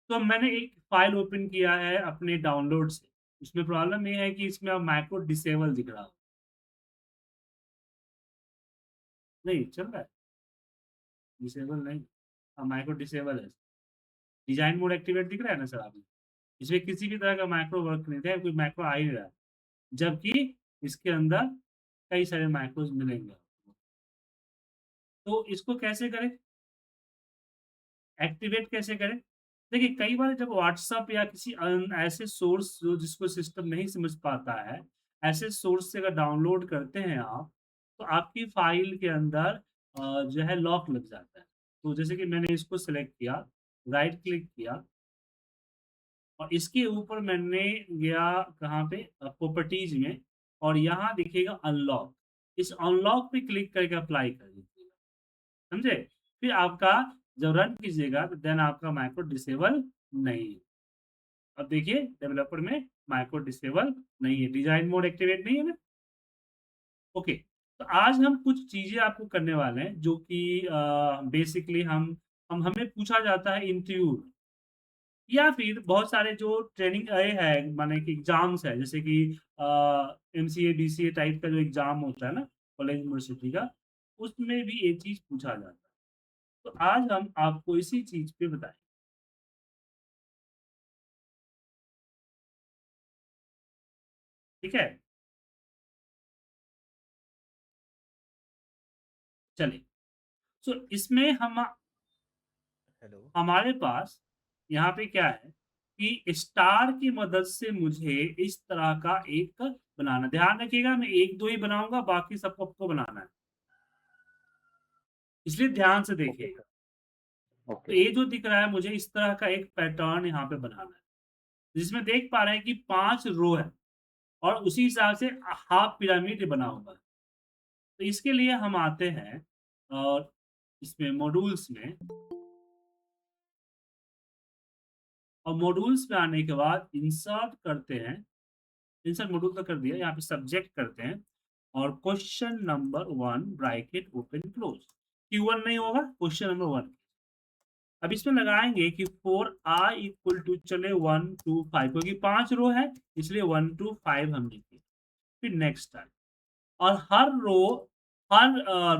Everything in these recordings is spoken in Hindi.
तो मैंने एक फाइल ओपन किया है अपने डाउनलोड से, उसमें प्रॉब्लम ये है कि इसमें अब माइक्रो डिसेबल दिख रहा है, नहीं चल रहा है, डिसेबल नहीं, हाँ माइक्रो डिसेबल है, डिजाइन मोड एक्टिवेट दिख रहा है ना सर आपको, इसमें किसी भी तरह का माइक्रो वर्क नहीं था, कोई माइक्रो आ ही नहीं रहा है, जबकि इसके अंदर कई सारे माइक्रोज मिलेंगे। तो इसको कैसे करें, एक्टिवेट कैसे करें? देखिए कई बार जब व्हाट्सएप या किसी ऐसे सोर्स जो जिसको सिस्टम नहीं समझ पाता है, ऐसे सोर्स से अगर डाउनलोड करते हैं आप, तो आपकी फाइल के अंदर जो है लॉक लग जाता है। तो जैसे कि मैंने इसको सेलेक्ट किया, राइट क्लिक किया और इसके ऊपर मैंने गया कहाँ पे, प्रॉपर्टीज में, और यहाँ दिखेगा अनलॉक, इस अनलॉक पे क्लिक करके अप्लाई कर दीजिएगा, समझे? फिर आपका जब रन कीजिएगा तो देन आपका माइक्रो डिसेबल नहीं है। अब देखिए डेवलपर में माइक्रो डिसेबल नहीं है, डिजाइन मोड एक्टिवेट नहीं है ना। ओके, तो आज हम कुछ चीजें आपको करने वाले हैं जो कि बेसिकली हम हमें पूछा जाता है इंटरव्यू, या फिर बहुत सारे जो ट्रेनिंग है माने कि एग्जाम्स है, जैसे कि एमसीए बीसीए टाइप का जो एग्जाम होता है ना कॉलेज यूनिवर्सिटी का, उसमें भी ये चीज पूछा जाता है। तो आज हम आपको इसी चीज पे बताएं, ठीक है? चलिए, सो इसमें हम हेलो। हमारे पास यहाँ पे क्या है कि स्टार की मदद से मुझे इस तरह का एक बनाना, ध्यान रखिएगा मैं एक दो ही बनाऊंगा, बाकी सबको आपको बनाना है, इसलिए ध्यान से ओके देखिएगा। सर। तो ओके। ये जो दिख रहा है मुझे इस तरह का एक पैटर्न यहाँ पे बनाना है, जिसमें देख पा रहे हैं कि 5 रो है और उसी हिसाब से हाफ पिरामिड बना हुआ है। तो इसके लिए हम आते हैं और इसमें मॉड्यूल्स में, और मॉड्यूल्स में आने के बाद इंसर्ट करते हैं, इंसर्ट मॉड्यूल तो कर दिया, यहाँ पे सब्जेक्ट करते हैं और question number 1 bracket open close, Q1 नहीं होगा, क्वेश्चन नंबर 1। अब इसमें लगाएंगे कि 4i इक्वल टू चले 1 2 5, क्योंकि 5 रो है इसलिए 1 2 5 हम लिखे। फिर नेक्स्ट टाइम, और हर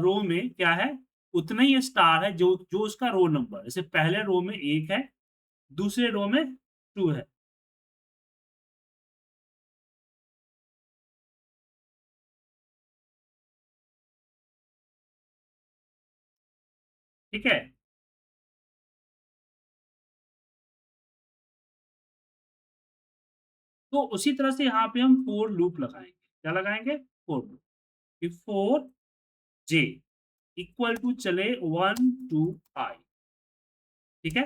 रो में क्या है, उतना ही स्टार है जो जो उसका रो नंबर, जैसे पहले रो में 1 है, दूसरे रो में 2 है, ठीक है? तो उसी तरह से यहाँ पे हम फोर लूप लगाएंगे, क्या लगाएंगे, फोर लूप, कि 4j इक्वल टू चले 1 to i, ठीक है,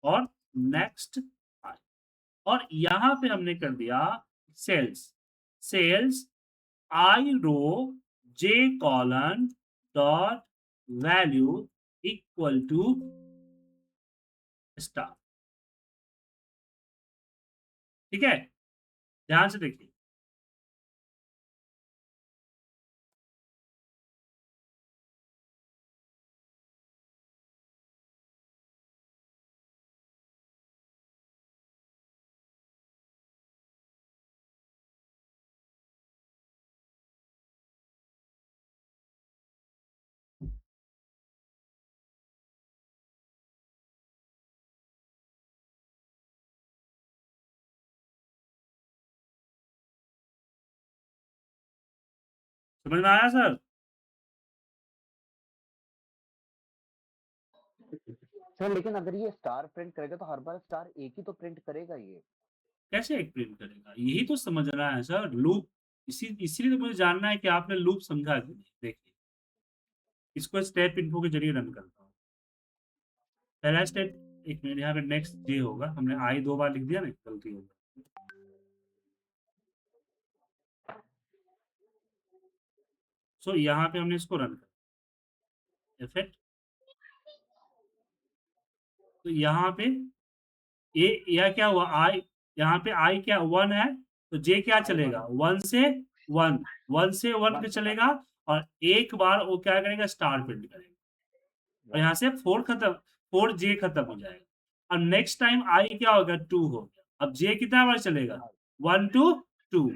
और नेक्स्ट आई, और यहां पे हमने कर दिया cells, cells I row j colon dot value equal to star, ठीक है? ध्यान से देखिए, समझ में आया सर? सर लेकिन अगर ये स्टार प्रिंट करेगा तो हर बार स्टार एक ही तो प्रिंट करेगा ये। कैसे एक प्रिंट करेगा, यही तो समझना है सर, लूप, इसीलिए तो मुझे जानना है कि आपने लूप समझा कि नहीं। देखिए इसको स्टेप इन्फो के जरिए रन करता हूँ। पहला स्टेप, एक मिनट, यहाँ पे नेक्स्ट जे होगा, हमने आई 2 बार लिख दिया ना, गलती हो गई। सो यहाँ पे हमने इसको रन कर इफेक्ट, तो यहाँ पे ये यह क्या हुआ, आई, यहाँ पे आई क्या 1 है, तो जे क्या आई वन। चलेगा, 1 से 1, 1 से 1 वन पे से वन। चलेगा, और एक बार वो क्या करेगा, स्टार प्रिंट करेगा, और राइट। यहाँ से 4 खत्म, 4 जे खत्म हो जाएगा। और नेक्स्ट टाइम आई क्या होगा 2 हो गया। अब जे कितना बार चलेगा 1 टू 2।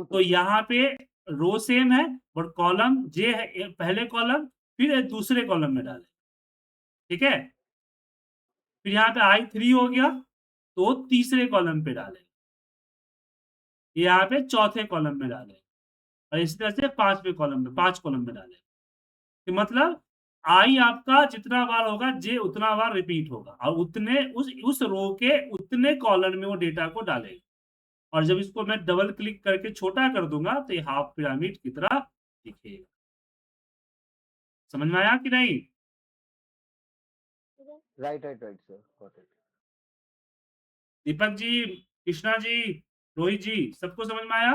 तो यहाँ पे रो सेम है और कॉलम जे है पहले कॉलम फिर दूसरे कॉलम में डालें, ठीक है? फिर यहाँ पे आई 3 हो गया तो तीसरे कॉलम पे डालें। यहाँ पे चौथे कॉलम में डालें और इस तरह से 5वें कॉलम में 5 कॉलम में डालें। कि मतलब आई आपका जितना बार होगा जे उतना बार रिपीट होगा और उतने उस रो के उतने कॉलम में वो डेटा को डालेगा। और जब इसको मैं डबल क्लिक करके छोटा कर दूँगा तो ये हाफ पिरामिड की तरह दिखेगा। समझ में आया कि नहीं? Right, right, right sir, got it. Deepak ji, Krishna ji, Rohit ji, सबको समझ में आया?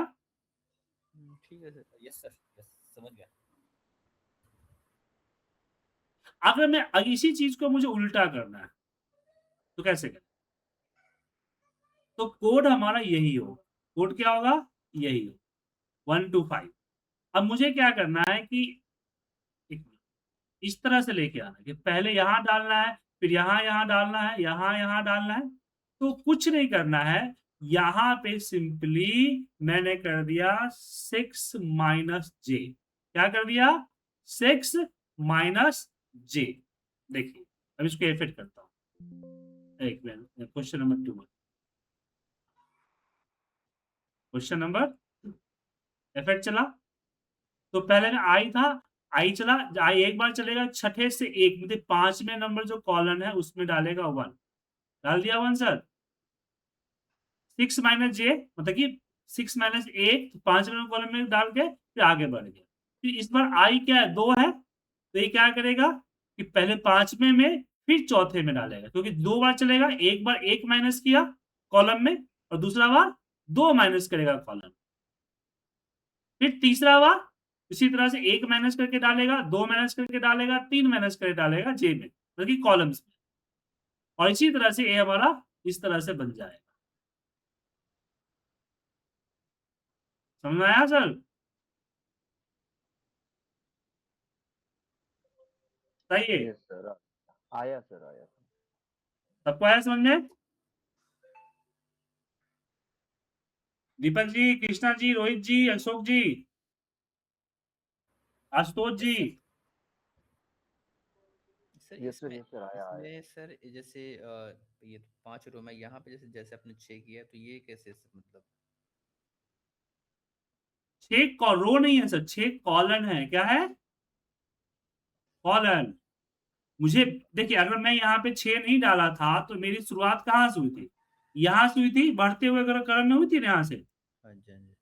ठीक है सर। यस सर, यस समझ गया। अगर मैं इसी चीज़ को मुझे उल्टा करना है, तो कैसे करें? तो कोड हमारा यही होगा। कोड क्या होगा? यही होगा 1 टू 5। अब मुझे क्या करना है कि एक मिनट, इस तरह से लेके आना है कि पहले यहाँ डालना है, फिर यहाँ डालना है, यहाँ डालना है। तो कुछ नहीं करना है, यहाँ पे सिंपली मैंने कर दिया 6 माइनस जे। क्या कर दिया? 6 माइनस जे। देखिए, अब इसको एफेक्ट करता हूँ। एक मिनट, क्वेश्चन नंबर 2 में। क्वेश्चन नंबर 2 इफेक्ट चला। तो पहले में आई था, आई चला, आई एक बार चलेगा छठे से एक मतलब 5वें नंबर जो कॉलम है उसमें डालेगा 1। डाल दिया 1 सर। 6 माइनस जे मतलब कि 6 माइनस 1 5वें नंबर कॉलम में डाल के फिर आगे बढ़ गया। फिर इस बार आई क्या है 2 है, तो ये क्या करेगा कि पहले 5वें में फिर चौथे में डालेगा क्योंकि 2 बार चलेगा, एक बार 1 माइनस किया कॉलम में और दूसरा बार 2 माइनस करेगा कॉलम। फिर तीसरा बार इसी तरह से 1 माइनस करके डालेगा, 2 माइनस करके डालेगा, 3 माइनस करके डालेगा जे में मतलब कि कॉलम्स में। और इसी तरह से ये हमारा इस तरह से बन जाएगा। समझ में आया सर? सही है? यस सर, आया सर, आया। सबको आया समझ में? दीपक जी, कृष्णा जी, रोहित जी, अशोक जी, आशुतोष जी। सर यस सर, इसमें यस सर, आया, आया। इसमें सर जैसे ये 5 रो में यहाँ पे जैसे जैसे आपने 6 किया तो ये कैसे मतलब 6 रो नहीं है सर, 6 कॉलन है। क्या है? कॉलन। मुझे देखिए अगर मैं यहाँ पे 6 नहीं डाला था तो मेरी शुरुआत कहाँ से हुई थी? यहाँ से हुई थी, बढ़ते हुए अगर क्रम में हुई थी ना यहाँ से। हाँ जी, हाँ जी।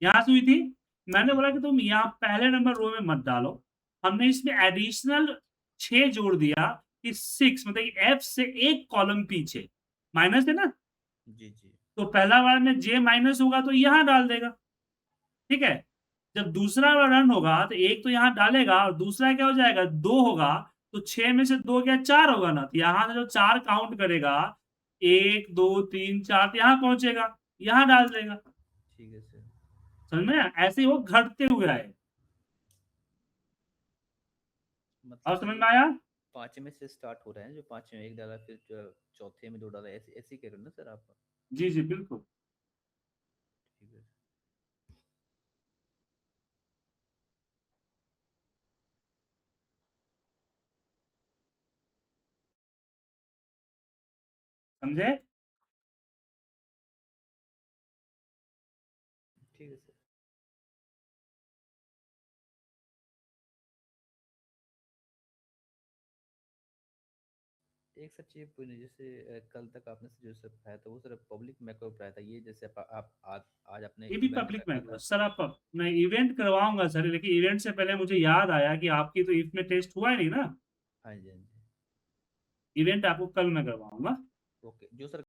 यहाँ से हुई थी। मैंने जी, बोला जी। कि तुम यहाँ पहले नंबर रो में मत डालो। हमने इसमें एडिशनल 6 जोड़ दिया कि 6 मतलब कि एफ से एक कॉलम पीछे माइनस है ना, जी, जी। तो पहला बार में जे माइनस होगा तो यहाँ डाल देगा, ठीक है? जब दूसरा बार रन होगा तो एक तो यहाँ डालेगा और दूसरा क्या हो जाएगा 2 होगा, तो 6 में से 2 क्या 4 होगा ना, तो यहाँ से जो 4 काउंट करेगा 1 2 3 4 तो यहाँ पहुंचेगा, यहाँ डाल देगा। ठीक है सर। समझ में आया? ऐसे ही वो घटते हुए आए। मतलब अब कि समझ में आया? 5वें से स्टार्ट हो रहा है, जो 5वें में 1 डाला फिर चौथे में 2 डाला, ऐसे ऐसे ही कह रहे हो ना सर आप? जी, जी, बिल्कुल। ठीक है। समझे? ठीक है सर। एक सर चीज़ पूछनी जैसे कल तक आपने जो सर पढ़ाया था वो सर पब्लिक मैक्रो पढ़ाया था, ये जैसे आप आज आपने ये भी इवेंट पब्लिक रखा में था। सर आप मैं इवेंट करवाऊंगा सर, लेकिन इवेंट से पहले मुझे याद आया कि आपकी तो इफ में टेस्ट हुआ ही नहीं ना। हाँ जी, हाँ जी। इवेंट आपको कल मैं करवाऊंगा। ओके, जो सर